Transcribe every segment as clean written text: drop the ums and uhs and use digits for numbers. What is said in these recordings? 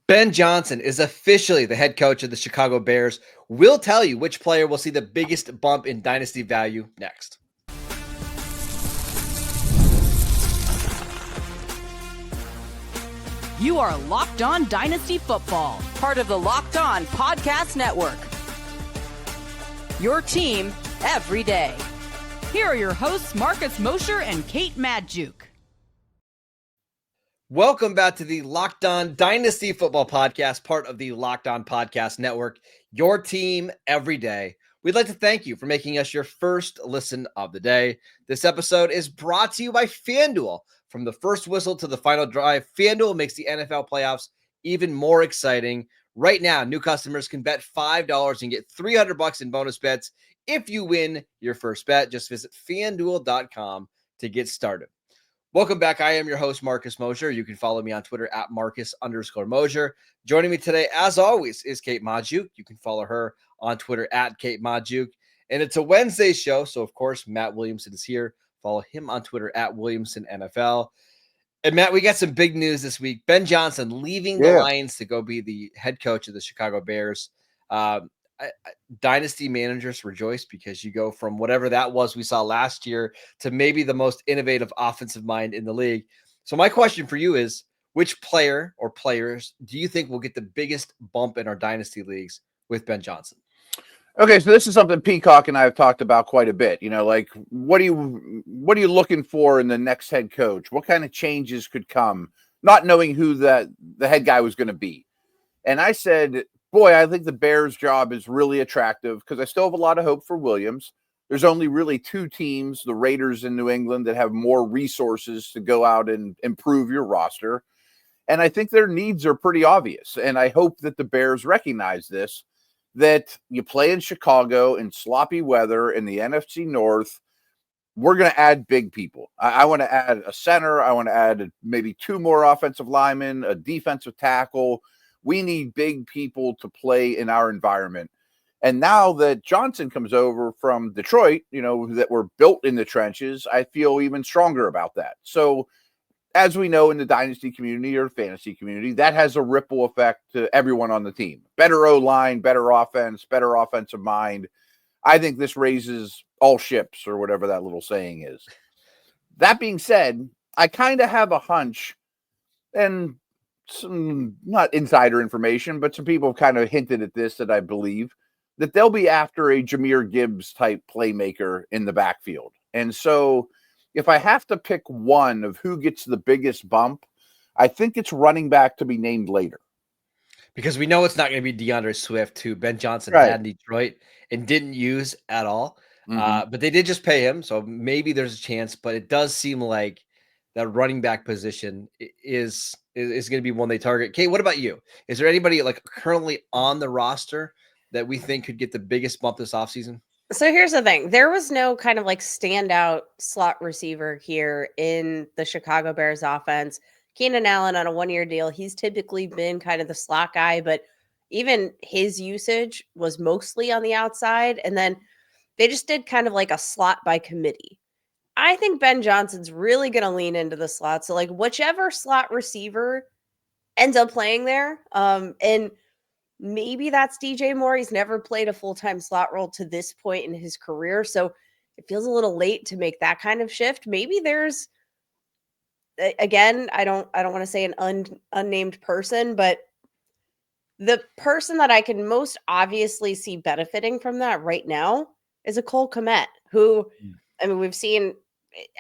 Ben Johnson is officially the head coach of the Chicago Bears. We'll tell you which player will see the biggest bump in dynasty value next. You are Locked On Dynasty Football, part of the Locked On Podcast Network. Your team every day. Here are your hosts, Marcus Mosher and Kate Madjuk. Welcome back to the Locked On Dynasty Football Podcast, part of the Locked On Podcast Network, your team every day. We'd like to thank you for making us your first listen of the day. This episode is brought to you by FanDuel. From the first whistle to the final drive, FanDuel makes the NFL playoffs even more exciting. Right now, new customers can bet $5 and get $300 in bonus bets if you win your first bet. Just visit FanDuel.com to get started. Welcome back. I am your host, Marcus Mosher. You can follow me on Twitter at Marcus_Mosher. Joining me today, as always, is Kate Madjuk. You can follow her on Twitter at Kate Madjuk. And it's a Wednesday show, so of course, Matt Williamson is here. Follow him on Twitter at Williamson NFL. And Matt, we got some big news this week. Ben Johnson leaving the Lions to go be the head coach of the Chicago Bears. Dynasty managers rejoice because you go from whatever that was we saw last year to maybe the most innovative offensive mind in the league. So my question for you is, which player or players do you think will get the biggest bump in our dynasty leagues with Ben Johnson? Okay, so this is something Peacock and I have talked about quite a bit. You know, like what are you looking for in the next head coach? What kind of changes could come? Not knowing who the head guy was going to be. And I said, boy, I think the Bears job is really attractive because I still have a lot of hope for Williams. There's only really two teams, the Raiders in New England, that have more resources to go out and improve your roster. And I think their needs are pretty obvious. And I hope that the Bears recognize this, that you play in Chicago in sloppy weather in the NFC North. We're going to add big people. I want to add a center. I want to add maybe two more offensive linemen, a defensive tackle. We need big people to play in our environment. And now that Johnson comes over from Detroit, you know, that were built in the trenches, I feel even stronger about that. So as we know in the dynasty community or fantasy community, that has a ripple effect to everyone on the team. Better O-line, better offense, better offensive mind. I think this raises all ships, or whatever that little saying is. That being said, I kind of have a hunch, and some not insider information, but some people have kind of hinted at this, that I believe that they'll be after a Jahmyr Gibbs type playmaker in the backfield. And so if I have to pick one of who gets the biggest bump, I think it's running back to be named later. Because we know it's not going to be DeAndre Swift, who Ben Johnson had in Detroit and didn't use at all. But they did just pay him, so maybe there's a chance. But it does seem like that running back position is going to be one they target. Kate, what about you? Is there anybody like currently on the roster that we think could get the biggest bump this offseason? So here's the thing. There was no kind of like standout slot receiver here in the Chicago Bears offense. Keenan Allen on a one-year deal. He's typically been kind of the slot guy, but even his usage was mostly on the outside. And then they just did kind of like a slot by committee. I think Ben Johnson's really going to lean into the slot. So like whichever slot receiver ends up playing there, and maybe that's DJ Moore. He's never played a full-time slot role to this point in his career. So it feels a little late to make that kind of shift. Maybe there's, again, I don't want to say an unnamed person, but the person that I can most obviously see benefiting from that right now is a Cole Kmet, who, I mean, we've seen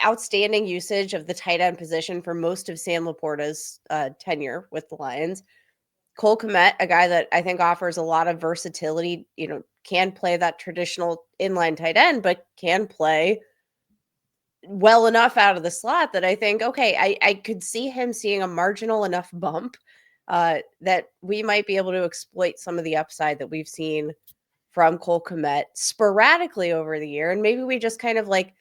outstanding usage of the tight end position for most of Sam Laporta's tenure with the Lions. Cole Kmet, a guy that I think offers a lot of versatility, you know, can play that traditional inline tight end, but can play well enough out of the slot that I think, okay, I could see him seeing a marginal enough bump that we might be able to exploit some of the upside that we've seen from Cole Kmet sporadically over the year. And maybe we just kind of like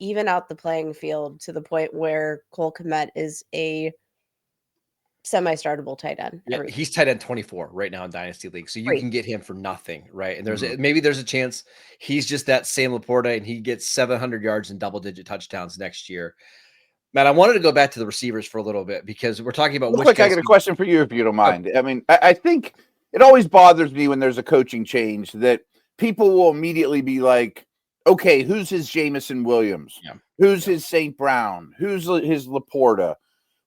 even out the playing field to the point where Cole Kmet is a semi-startable tight end. Yeah, he's tight end 24 right now in Dynasty League. So you can get him for nothing, right? And maybe there's a chance he's just that Sam Laporta and he gets 700 yards and double-digit touchdowns next year. Matt, I wanted to go back to the receivers for a little bit because we're talking about Looks like I got a question for you, if you don't mind. I mean, I think it always bothers me when there's a coaching change that people will immediately be like, okay, who's his Jameson Williams? Yeah. Who's his St. Brown? Who's his Laporta?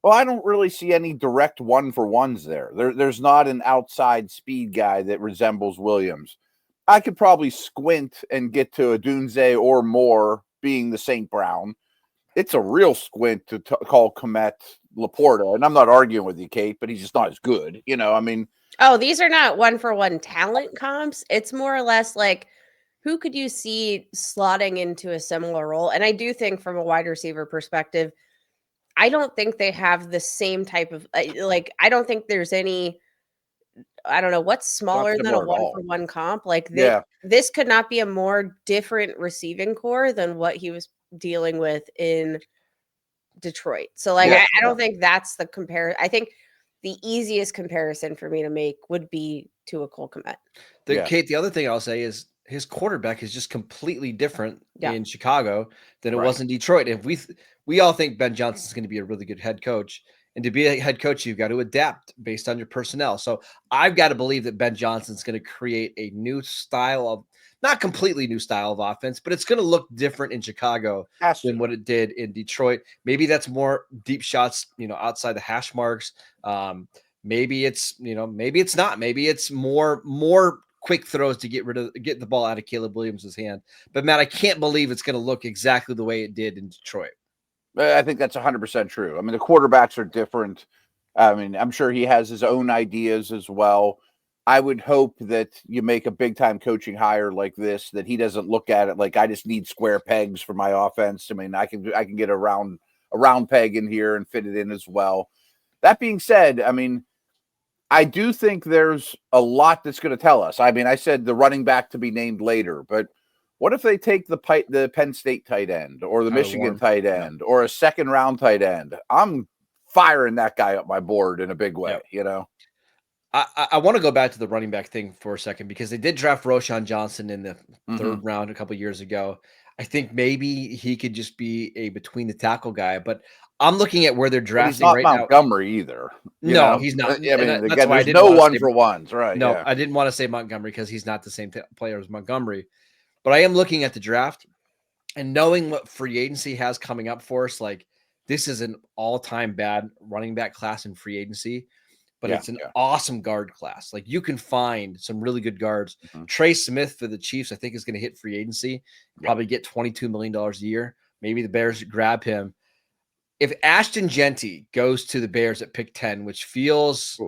Well, I don't really see any direct one-for-ones there. There's not an outside speed guy that resembles Williams. I could probably squint and get to a Dunze or more being the St. Brown. It's a real squint to call Komet Laporta. And I'm not arguing with you, Kate, but he's just not as good. You know, I mean. Oh, these are not one-for-one talent comps. It's more or less like, who could you see slotting into a similar role? And I do think from a wide receiver perspective, I don't think they have the same type of, like, I don't think there's any, I don't know, what's smaller than a one-for-one comp. Like, this could not be a more different receiving core than what he was dealing with in Detroit. So, like, I don't think that's the comparison. I think the easiest comparison for me to make would be to a Cole Kmet. Kate, the other thing I'll say is his quarterback is just completely different in Chicago than it was in Detroit. And we all think Ben Johnson's going to be a really good head coach. And to be a head coach, you've got to adapt based on your personnel. So I've got to believe that Ben Johnson's going to create a new style of, not completely new style of offense, but it's going to look different in Chicago than what it did in Detroit. Maybe that's more deep shots, outside the hash marks. Maybe it's, maybe it's not. Maybe it's more quick throws to get the ball out of Caleb Williams' hand. But Matt, I can't believe it's going to look exactly the way it did in Detroit. I think that's 100% true. I mean, the quarterbacks are different. I mean, I'm sure he has his own ideas as well. I would hope that you make a big time coaching hire like this, that he doesn't look at it like, I just need square pegs for my offense. I mean, I can get a round peg in here and fit it in as well. That being said, I mean, I do think there's a lot that's going to tell us. I mean, I said the running back to be named later, but what if they take the Penn State tight end or the Michigan tight end or a second round tight end? I'm firing that guy up my board in a big way, I want to go back to the running back thing for a second because they did draft Roschon Johnson in the third round a couple of years ago. I think maybe he could just be a between the tackle guy, but I'm looking at where they're drafting right now. Montgomery either. No, he's not. I mean, again, there's no one-for-ones, right? No, I didn't want to say Montgomery because he's not the same player as Montgomery. But I am looking at the draft and knowing what free agency has coming up for us. Like, this is an all-time bad running back class in free agency, but it's an awesome guard class. Like, you can find some really good guards. Trey Smith for the Chiefs, I think, is going to hit free agency, probably get $22 million a year. Maybe the Bears grab him. If Ashton Genty goes to the Bears at pick 10, which feels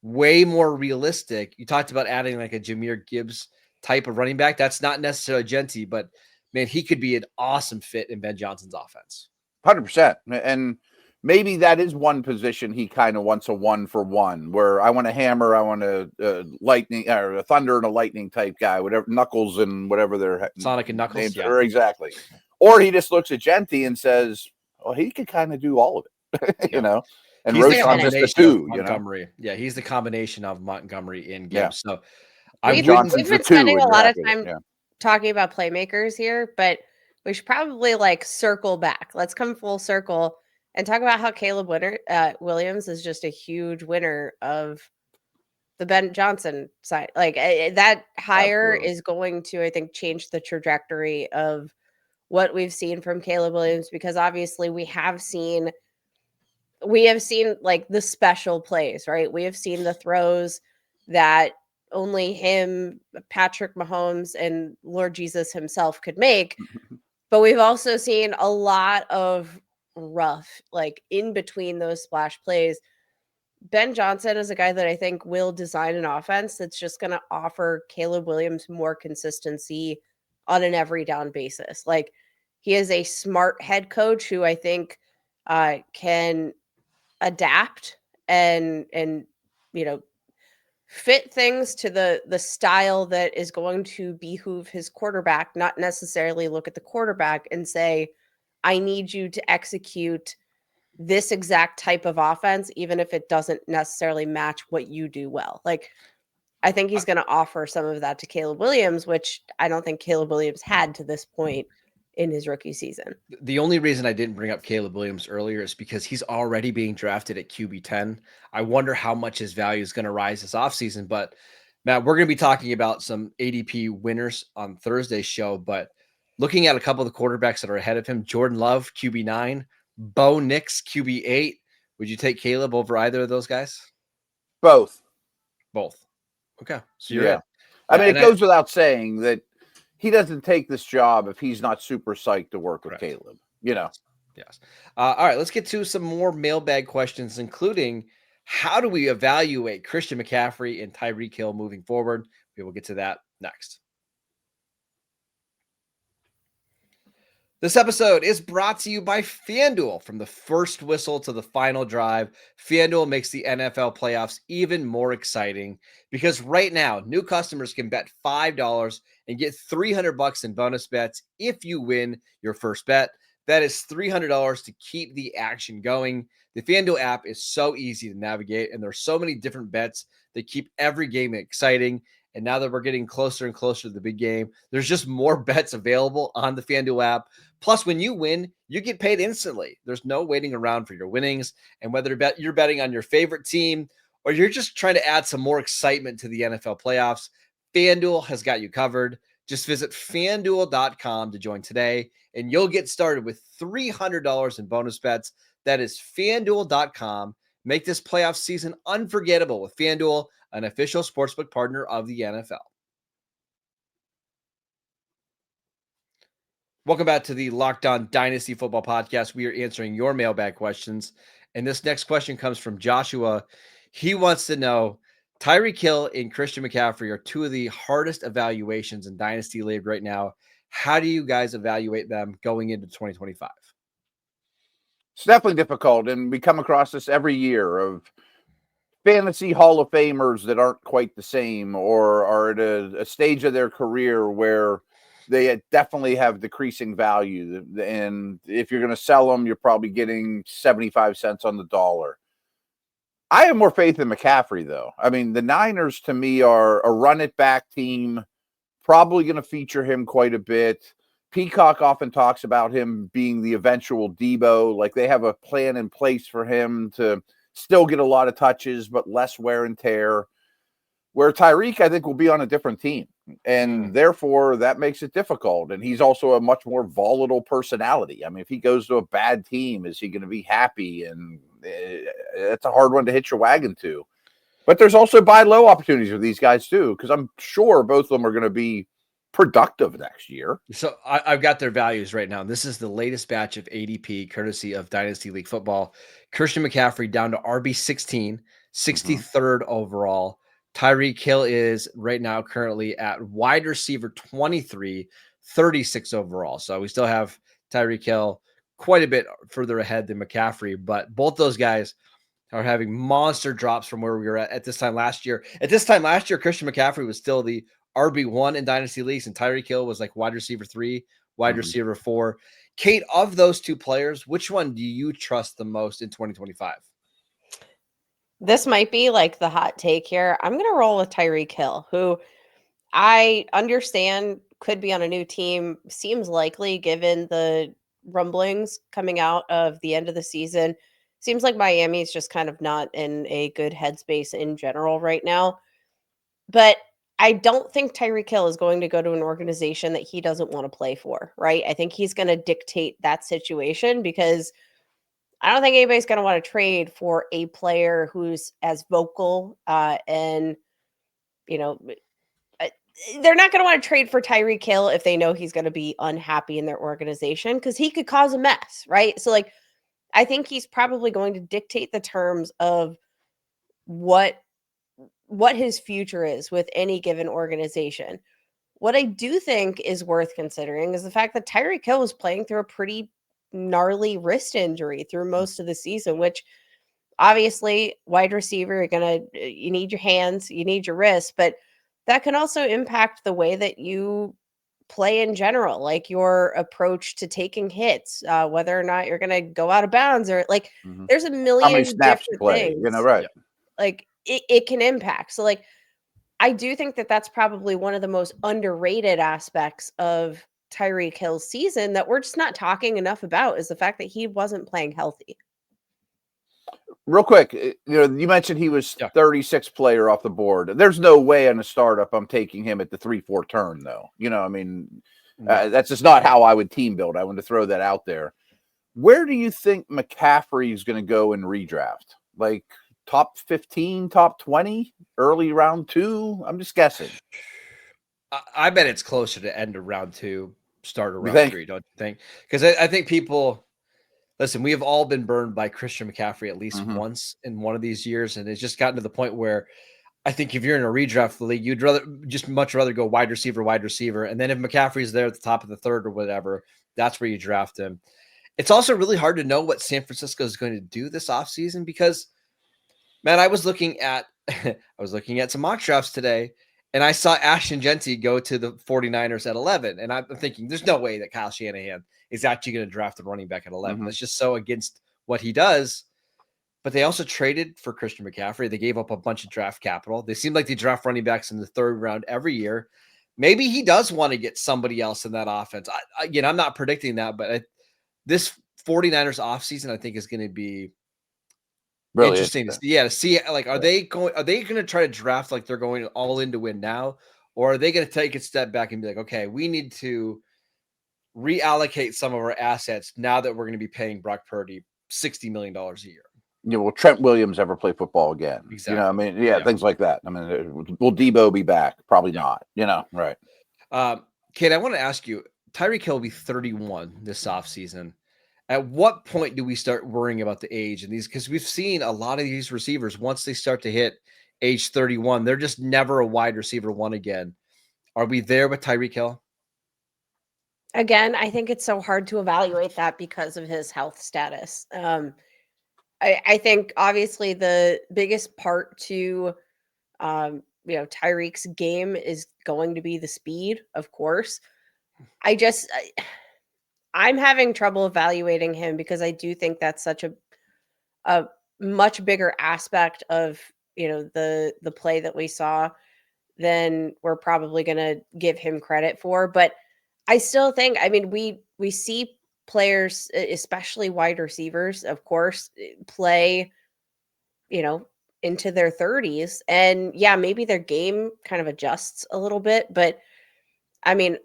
way more realistic, you talked about adding like a Jahmyr Gibbs type of running back. That's not necessarily Genty, but man, he could be an awesome fit in Ben Johnson's offense. 100%. And maybe that is one position he kind of wants a one-for-one, where I want a hammer, I want a lightning or a thunder and a lightning type guy, whatever, Knuckles and whatever their Sonic and Knuckles names are. Exactly. Or he just looks at Genty and says, well, he could kind of do all of it, and Roschon's just the two, Montgomery. Yeah, he's the combination of Montgomery in Gibbs. So we've been spending a lot of time talking about playmakers here, but we should probably circle back. Let's come full circle and talk about how Caleb Williams is just a huge winner of the Ben Johnson side. Like, that hire is going to, I think, change the trajectory of what we've seen from Caleb Williams, because obviously we have seen like the special plays, right? We have seen the throws that only him, Patrick Mahomes, and Lord Jesus himself could make. But we've also seen a lot of rough, like in between those splash plays. Ben Johnson is a guy that I think will design an offense that's just going to offer Caleb Williams more consistency on an every down basis. Like, he is a smart head coach who I think can adapt and fit things to the style that is going to behoove his quarterback, not necessarily look at the quarterback and say, I need you to execute this exact type of offense, even if it doesn't necessarily match what you do well. Like, I think he's going to offer some of that to Caleb Williams, which I don't think Caleb Williams had to this point in his rookie season. The only reason I didn't bring up Caleb Williams earlier is because he's already being drafted at QB 10. I wonder how much his value is going to rise this offseason. But Matt, we're going to be talking about some ADP winners on Thursday's show. But looking at a couple of the quarterbacks that are ahead of him, Jordan Love, QB 9, Bo Nix, QB 8. Would you take Caleb over either of those guys? Both. Okay. So you're yeah. in. I mean, it goes without saying that he doesn't take this job if he's not super psyched to work with Caleb, Yes. All right, let's get to some more mailbag questions, including how do we evaluate Christian McCaffrey and Tyreek Hill moving forward? We will get to that next. This episode is brought to you by FanDuel. From the first whistle to the final drive, FanDuel makes the NFL playoffs even more exciting because right now, new customers can bet $5 and get $300 in bonus bets if you win your first bet. That is $300 to keep the action going. The FanDuel app is so easy to navigate, and there are so many different bets that keep every game exciting. And now that we're getting closer and closer to the big game, there's just more bets available on the FanDuel app. Plus, when you win, you get paid instantly. There's no waiting around for your winnings. And whether you're betting on your favorite team or you're just trying to add some more excitement to the NFL playoffs, FanDuel has got you covered. Just visit FanDuel.com to join today, and you'll get started with $300 in bonus bets. That is FanDuel.com. Make this playoff season unforgettable with FanDuel, an official sportsbook partner of the NFL. Welcome back to the Locked On Dynasty Football Podcast. We are answering your mailbag questions. And this next question comes from Joshua. He wants to know, Tyreek Hill and Christian McCaffrey are two of the hardest evaluations in Dynasty League right now. How do you guys evaluate them going into 2025? It's definitely difficult. And we come across this every year of fantasy Hall of Famers that aren't quite the same or are at a stage of their career where they definitely have decreasing value. And if you're going to sell them, you're probably getting 75 cents on the dollar. I have more faith in McCaffrey, though. I mean, the Niners, to me, are a run-it-back team, probably going to feature him quite a bit. Peacock often talks about him being the eventual Debo, like they have a plan in place for him to still get a lot of touches, but less wear and tear. Where Tyreek, I think, will be on a different team. And therefore, that makes it difficult. And he's also a much more volatile personality. I mean, if he goes to a bad team, is he going to be happy? And it's a hard one to hitch your wagon to. But there's also buy low opportunities for these guys, too, because I'm sure both of them are going to be productive next year. So I've got their values right now. This is the latest batch of ADP, courtesy of Dynasty League Football. Christian McCaffrey down to RB16, 63rd overall. Tyreek Hill is right now currently at wide receiver 23, 36 overall. So we still have Tyreek Hill quite a bit further ahead than McCaffrey, but both those guys are having monster drops from where we were at this time last year. At this time last year, Christian McCaffrey was still the RB1 in Dynasty Leagues, and Tyreek Hill was like wide receiver 3, wide receiver 4. Kate, of those two players, which one do you trust the most in 2025? This might be like the hot take here. I'm going to roll with Tyreek Hill, who I understand could be on a new team. Seems likely given the rumblings coming out of the end of the season. Seems like Miami's just kind of not in a good headspace in general right now. But I don't think Tyreek Hill is going to go to an organization that he doesn't want to play for, right? I think he's going to dictate that situation because I don't think anybody's going to want to trade for a player who's as vocal and, you know, they're not going to want to trade for Tyreek Hill if they know he's going to be unhappy in their organization because he could cause a mess, right? So, like, I think he's probably going to dictate the terms of what his future is with any given organization. What I do think is worth considering is the fact that Tyreek Hill was playing through a pretty gnarly wrist injury through most of the season, which obviously wide receiver, you need your hands, you need your wrists, but that can also impact the way that you play in general, like your approach to taking hits, whether or not you're going to go out of bounds or like there's a million how many snaps different play, things, right? Like it can impact. So like, I do think that that's probably one of the most underrated aspects of Tyreek Hill's season that we're just not talking enough about is the fact that he wasn't playing healthy. Real quick, you mentioned he was 36th player off the board. There's no way in a startup I'm taking him at the 3-4 turn, though. That's just not how I would team build. I want to throw that out there. Where do you think McCaffrey is going to go in redraft? Like top 15, top 20, early round 2? I'm just guessing. I bet it's closer to end of round 2, start of round 3, don't you think? Because I think people – listen, we have all been burned by Christian McCaffrey at least once in one of these years, and it's just gotten to the point where I think if you're in a redraft league, you'd much rather go wide receiver, and then if McCaffrey's there at the top of the third or whatever, that's where you draft him. It's also really hard to know what San Francisco is going to do this offseason because, man, I was looking at some mock drafts today, and I saw Ashton Genty go to the 49ers at 11, and I'm thinking there's no way that Kyle Shanahan is actually going to draft a running back at 11. That's just so against what he does. But they also traded for Christian McCaffrey. They gave up a bunch of draft capital. They seem like they draft running backs in the third round every year. Maybe he does want to get somebody else in that offense. I'm not predicting that, but this 49ers offseason, I think, is going to be really interesting to see. Like, are they going to try to draft like they're going all in to win now? Or are they going to take a step back and be like, okay, we need to reallocate some of our assets now that we're going to be paying Brock Purdy $60 million a year? Will Trent Williams ever play football again? Exactly. Things like that. Will Debo be back? Probably not. Right. Kate, I want to ask you, Tyreek Hill will be 31 this offseason. At what point do we start worrying about the age and these? Because we've seen a lot of these receivers, once they start to hit age 31, they're just never a wide receiver one again. Are we there with Tyreek Hill? Again, I think it's so hard to evaluate that because of his health status. I think obviously the biggest part to Tyreek's game is going to be the speed, of course. I'm having trouble evaluating him because I do think that's such a much bigger aspect of the play that we saw than we're probably going to give him credit for. But I still think, we see players, especially wide receivers, of course, play, into their 30s. And yeah, maybe their game kind of adjusts a little bit. But I'm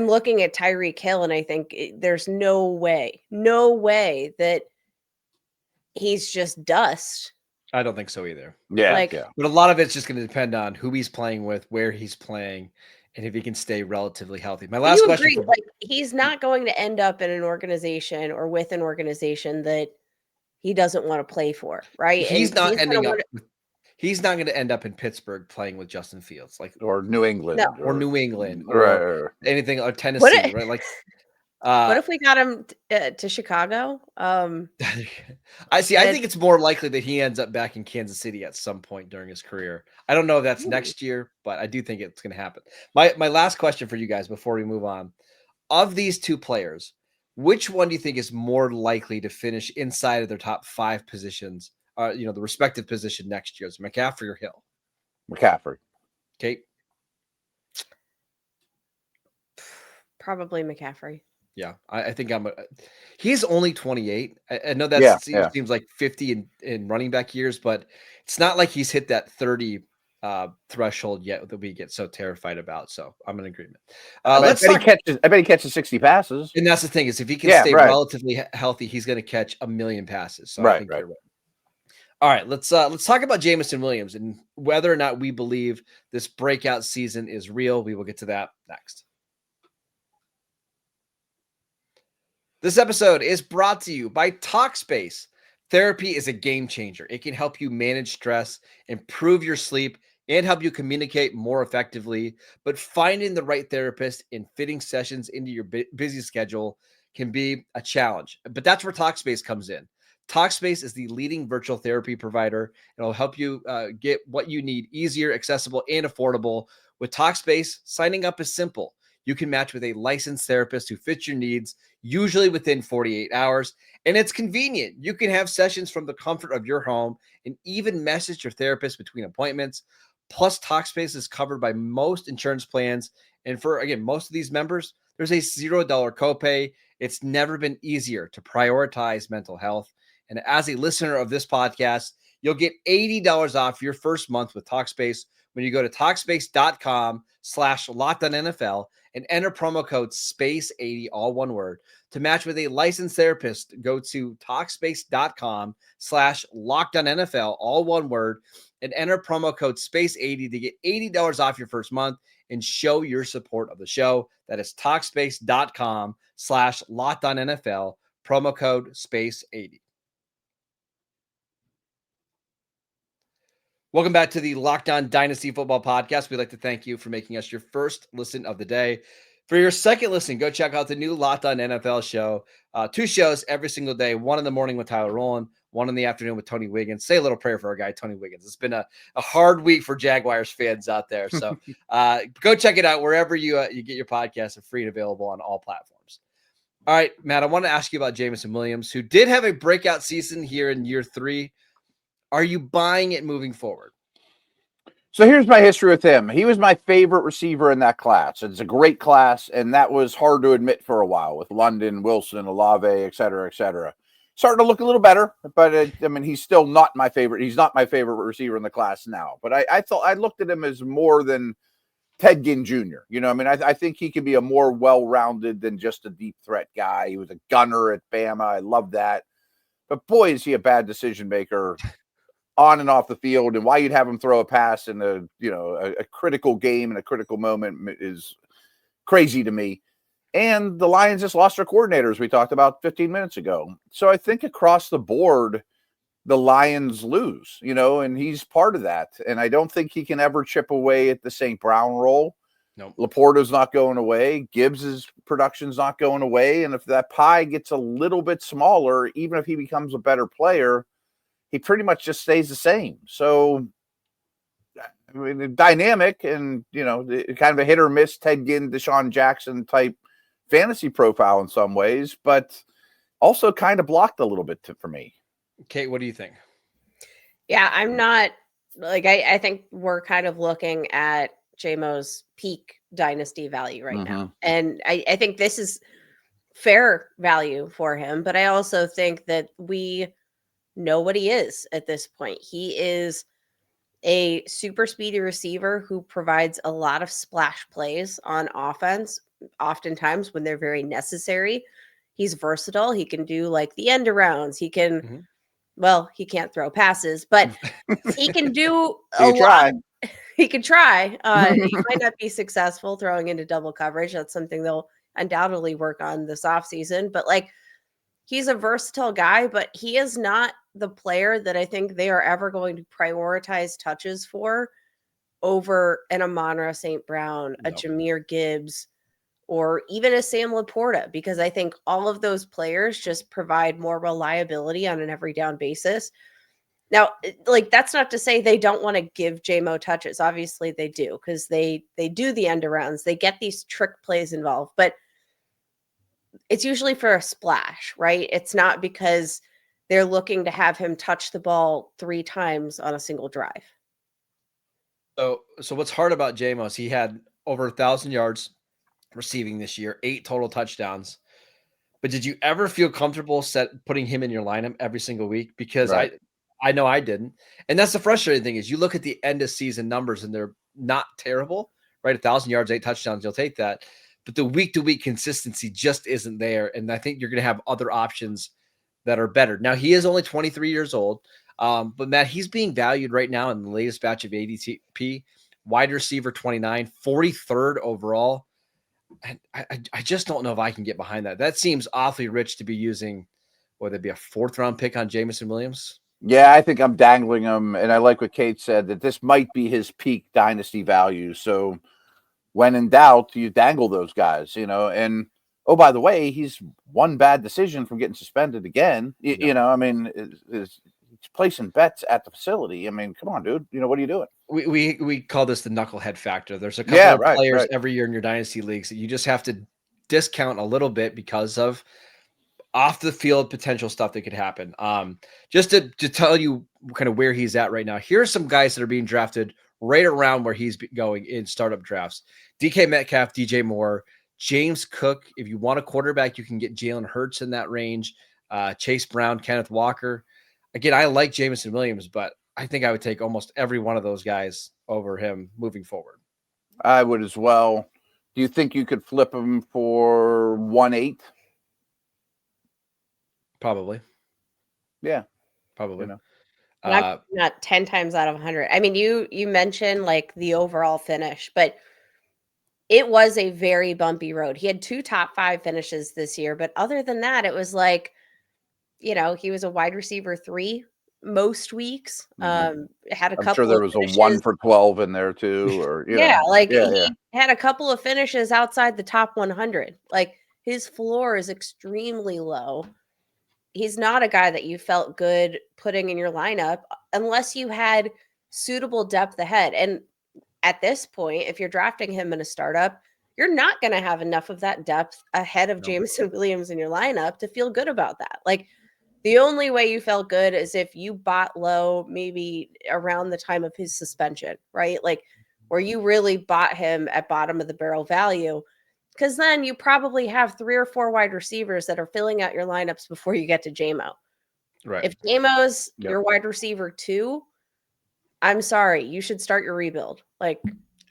looking at Tyreek Hill and I think there's no way that he's just dust. I don't think so either. Yeah. But a lot of it's just going to depend on who he's playing with, where he's playing, and if he can stay relatively healthy. My last question. He's not going to end up in an organization or with an organization that he doesn't want to play for, right? He's not going to end up in Pittsburgh playing with Justin Fields, or New England, or New England, or anything, or Tennessee, right? Like, what if we got him to Chicago? I think it's more likely that he ends up back in Kansas City at some point during his career. I don't know if that's next year, but I do think it's going to happen. My last question for you guys before we move on: of these two players, which one do you think is more likely to finish inside of their top 5 positions? The respective position next year. Is McCaffrey or Hill? McCaffrey. Kate? Probably McCaffrey. Yeah, I think he's only 28. I know that seems like 50 in running back years, but it's not like he's hit that 30 threshold yet that we get so terrified about. So I'm in agreement. I bet he catches 60 passes. And that's the thing, is if he can stay relatively healthy, he's going to catch 1 million passes. So I think you're right. All right, let's talk about Jameson Williams and whether or not we believe this breakout season is real. We will get to that next. This episode is brought to you by Talkspace. Therapy is a game changer. It can help you manage stress, improve your sleep, and help you communicate more effectively. But finding the right therapist and fitting sessions into your busy schedule can be a challenge. But that's where Talkspace comes in. Talkspace is the leading virtual therapy provider. It'll help you get what you need easier, accessible, and affordable. With Talkspace, signing up is simple. You can match with a licensed therapist who fits your needs, usually within 48 hours. And it's convenient. You can have sessions from the comfort of your home and even message your therapist between appointments. Plus, Talkspace is covered by most insurance plans. And for, again, most of these members, There's a $0 copay. It's never been easier to prioritize mental health. And as a listener of this podcast, you'll get $80 off your first month with Talkspace when you go to Talkspace.com/LockedOnNFL and enter promo code SPACE80, all one word. To match with a licensed therapist, go to Talkspace.com/LockedOnNFL, all one word, and enter promo code SPACE80 to get $80 off your first month and show your support of the show. That is Talkspace.com/LockedOnNFL, promo code SPACE80. Welcome back to the Locked On Dynasty Football Podcast. We'd like to thank you for making us your first listen of the day. For your second listen, go check out the new Locked On NFL show. 2 shows every single day, one in the morning with Tyler Rowland, one in the afternoon with Tony Wiggins. Say a little prayer for our guy, Tony Wiggins. It's been a hard week for Jaguars fans out there. So go check it out wherever you get your podcasts. Are free and available on all platforms. All right, Matt, I want to ask you about Jameson Williams, who did have a breakout season here in year 3. Are you buying it moving forward? So here's my history with him. He was my favorite receiver in that class. It's a great class, and that was hard to admit for a while with London, Wilson, Olave, et cetera, et cetera. Starting to look a little better, but he's still not my favorite. He's not my favorite receiver in the class now. But I thought I looked at him as more than Ted Ginn Jr. I think he could be a more well-rounded than just a deep threat guy. He was a gunner at Bama. I love that. But boy, is he a bad decision maker on and off the field, and why you'd have him throw a pass in a critical game and a critical moment is crazy to me. And the Lions just lost their coordinators we talked about 15 minutes ago. So I think across the board, the Lions lose, and he's part of that. And I don't think he can ever chip away at the St. Brown role. No, Laporta's not going away. Gibbs's production's not going away. And if that pie gets a little bit smaller, even if he becomes a better player, he pretty much just stays the same. So, dynamic and, kind of a hit or miss Ted Ginn, Deshaun Jackson type fantasy profile in some ways, but also kind of blocked a little bit for me. Kate, what do you think? Yeah, I'm not I think we're kind of looking at JMO's peak dynasty value right now. And I think this is fair value for him, but I also think that we know what he is at this point. He is a super speedy receiver who provides a lot of splash plays on offense, oftentimes when they're very necessary. He's versatile. He can do the end arounds. He can, he can't throw passes, but he can do a lot. He can try. He might not be successful throwing into double coverage. That's something they'll undoubtedly work on this offseason. But he's a versatile guy, but he is not the player that I think they are ever going to prioritize touches for over an Amon-Ra St. Brown, a Jahmyr Gibbs, or even a Sam Laporta, because I think all of those players just provide more reliability on an every down basis. Now, that's not to say they don't want to give JMO touches. Obviously they do, because they do the end arounds. They get these trick plays involved, but it's usually for a splash, right? It's not because they're looking to have him touch the ball 3 times on a single drive. So what's hard about JMO is he had over 1,000 yards receiving this year, 8 total touchdowns. But did you ever feel comfortable putting him in your lineup every single week? Because I know I didn't. And that's the frustrating thing is you look at the end of season numbers and they're not terrible, right? 1,000 yards, 8 touchdowns, you'll take that. But the week-to-week consistency just isn't there. And I think you're going to have other options that are better. Now, he is only 23 years old. But, Matt, he's being valued right now in the latest batch of ADP, wide receiver 29, 43rd overall. And I just don't know if I can get behind that. That seems awfully rich to be using, would it be a 4th-round pick on Jameson Williams? Yeah, I think I'm dangling him. And I like what Kate said, that this might be his peak dynasty value. So when in doubt, you dangle those guys, and oh, by the way, he's one bad decision from getting suspended again. He's placing bets at the facility. Come on, dude. What are you doing? We call this the knucklehead factor. There's a couple of players every year in your dynasty leagues that you just have to discount a little bit because of off the field potential stuff that could happen. Just to tell you kind of where he's at right now, here are some guys that are being drafted right around where he's going in startup drafts. DK Metcalf, DJ Moore, James Cook, if you want a quarterback, you can get Jalen Hurts in that range. Chase Brown, Kenneth Walker. Again, I like Jameson Williams, but I think I would take almost every one of those guys over him moving forward. I would as well. Do you think you could flip him for 1.8? Probably. Yeah. Probably. You know. Not 10 times out of 100. I mean, you mentioned like the overall finish, but it was a very bumpy road. He had 2 top 5 finishes this year, but other than that, it was like, he was a wide receiver 3 most weeks. Had a couple. I'm sure there was a 1 for 12 in there too, or he had a couple of finishes outside the top 100. Like his floor is extremely low. He's not a guy that you felt good putting in your lineup unless you had suitable depth ahead. And at this point, if you're drafting him in a startup, you're not going to have enough of that depth ahead of Jameson Williams in your lineup to feel good about that. Like the only way you felt good is if you bought low, maybe around the time of his suspension, right? Like where you really bought him at bottom of the barrel value. Because then you probably have 3 or 4 wide receivers that are filling out your lineups before you get to JMO. Right. If JMO's your wide receiver 2, I'm sorry, you should start your rebuild. Like,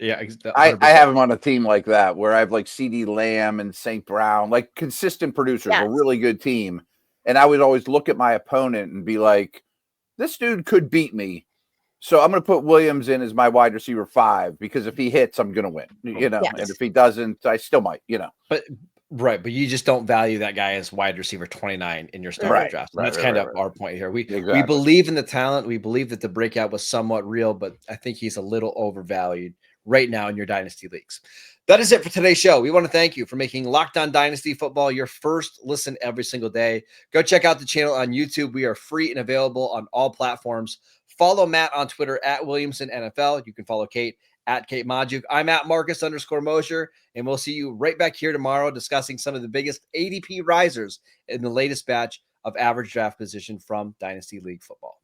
yeah, I have him on a team like that where I have like CD Lamb and St. Brown, like consistent producers, a really good team. And I would always look at my opponent and be like, this dude could beat me. So I'm going to put Williams in as my wide receiver 5 because if he hits, I'm going to win, and if he doesn't, I still might, But you just don't value that guy as wide receiver 29 in your starting draft. And that's kind of our point here. We believe in the talent. We believe that the breakout was somewhat real, but I think he's a little overvalued right now in your dynasty leagues. That is it for today's show. We want to thank you for making Locked On Dynasty Football your first listen every single day. Go check out the channel on YouTube. We are free and available on all platforms. Follow Matt on Twitter at Williamson NFL. You can follow Kate at Kate Majuk. I'm at Marcus_Mosher, and we'll see you right back here tomorrow discussing some of the biggest ADP risers in the latest batch of average draft position from Dynasty League Football.